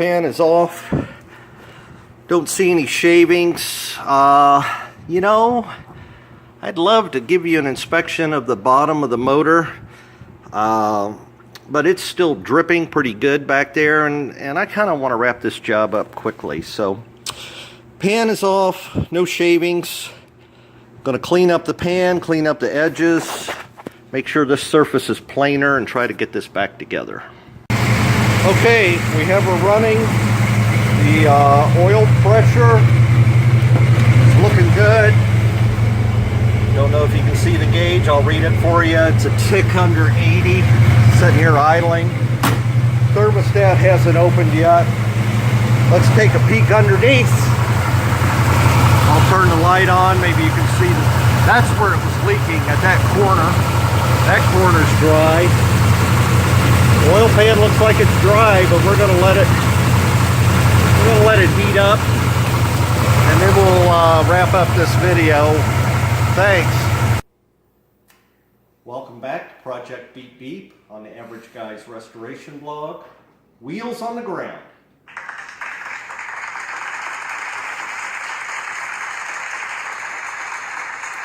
Pan is off. Don't see any shavings. You know, I'd love to give you an inspection of the bottom of the motor, but it's still dripping pretty good back there, and I kind of want to wrap this job up quickly. So, pan is off, no shavings. Going to clean up the pan, clean up the edges, make sure this surface is plainer, and try to get this back together. Okay, we have her running. The oil pressure is looking good. Don't know if you can see the gauge. I'll read it for you. It's a tick under 80. Sitting here idling. Thermostat hasn't opened yet. Let's take a peek underneath. I'll turn the light on. Maybe you can see that's where it was leaking, at that corner. That corner's dry. The oil pan looks like it's dry, but we're gonna let it heat up, and then we'll wrap up this video. Thanks. Welcome back to Project Beep Beep on the Average Guy's Restoration blog. Wheels on the ground.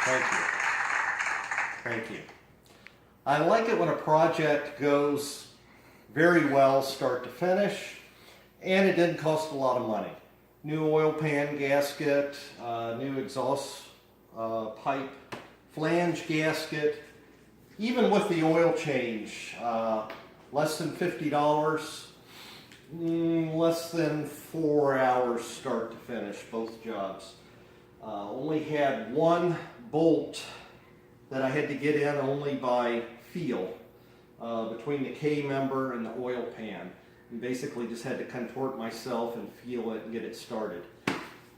Thank you. Thank you. I like it when a project goes very well start to finish, and it didn't cost a lot of money. New oil pan gasket, new exhaust pipe, flange gasket, even with the oil change, less than $50, less than 4 hours start to finish, both jobs. Only had one bolt that I had to get in only by feel between the K member and the oil pan. And basically just had to contort myself and feel it and get it started.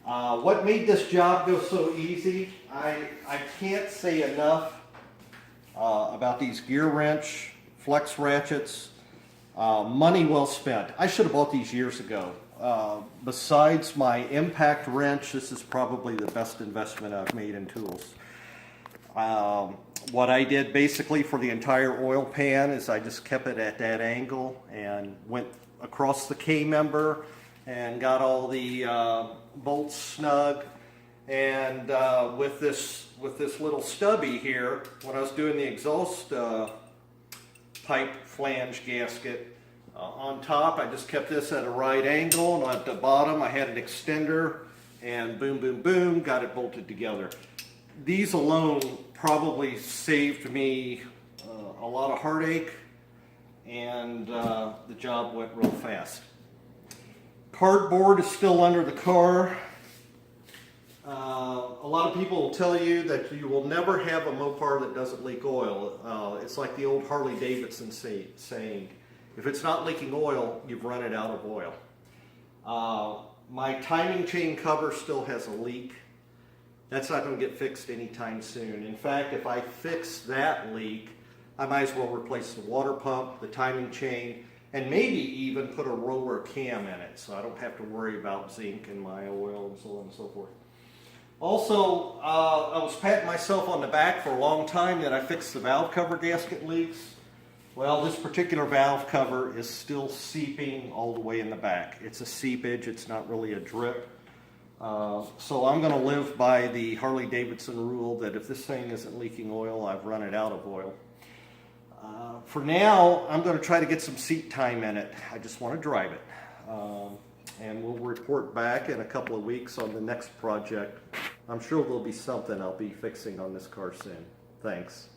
What made this job go so easy? I can't say enough about these gear wrench, flex ratchets. Money well spent. I should have bought these years ago. Besides my impact wrench, this is probably the best investment I've made in tools. What I did basically for the entire oil pan is I just kept it at that angle and went across the K member and got all the bolts snug. And with this little stubby here, when I was doing the exhaust pipe flange gasket, on top I just kept this at a right angle, and at the bottom I had an extender, and boom, boom, boom, got it bolted together. These alone probably saved me a lot of heartache, and the job went real fast. Cardboard is still under the car. A lot of people will tell you that you will never have a Mopar that doesn't leak oil. It's like the old Harley Davidson saying, if it's not leaking oil, you've run it out of oil. My timing chain cover still has a leak. That's not going to get fixed anytime soon. In fact, if I fix that leak, I might as well replace the water pump, the timing chain, and maybe even put a roller cam in it so I don't have to worry about zinc in my oil and so on and so forth. Also, I was patting myself on the back for a long time that I fixed the valve cover gasket leaks. Well, this particular valve cover is still seeping all the way in the back. It's a seepage, it's not really a drip. So I'm going to live by the Harley Davidson rule that if this thing isn't leaking oil, I've run it out of oil. For now, I'm going to try to get some seat time in it. I just want to drive it. And we'll report back in a couple of weeks on the next project. I'm sure there'll be something I'll be fixing on this car soon. Thanks.